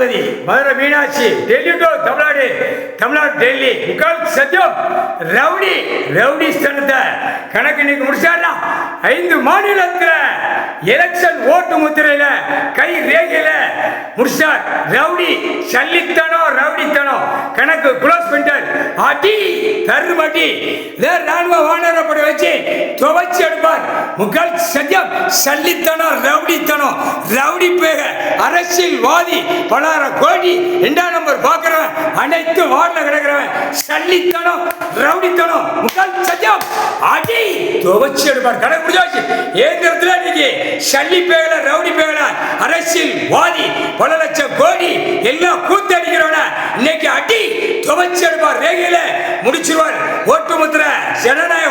Parvati, Madurai Meenakshi, Delhi to Tamil Nadu, Tamil Nadu Delhi, முக்கால் சத்தியம் rowdy ஸ்தானத்தை கணக்கு இன்னைக்கு முடிச்சாடலாம். 5 மாநிலத்தில் எலெக்ஷன் ஓட்டு முத்திரையில கை ரேகையில முடிச்சார். ரவுடி ரவுடித்தனம் கணக்கு க்ளோஸ் பண்ணிட்டார். அடி தருமடி ராணுவ வானரப்படி வச்சு துவச்சி எடுப்பார். முக்கால் சத்தியம் சல்லித்தனம் ரவுடி பேக அரசியல்வாதி பலார கோடி 2ஆம் நம்பர் பார்க்கிறவன் அனைத்து வார்டில் கிடக்கிறவன் சல்லித்தனம் ரவுடித்தனம் முக்கால் சத்தியம் அடி துவச்சி எடுப்பார். கணக்கு முடிஞ்சாச்சு. ஏங்கிறதுல இன்னைக்கு சல்லி பேகல ரவுடி பேகல அரசியல்வாதி பல லட்சம் கோடி எல்லாம் கூத்தடிக்கிறவன இன்னைக்கு அடி துவச்சி எடுப்பார். ரேகையில முடிச்சிருவார். ஓட்டு முத்திர ஜனநாயக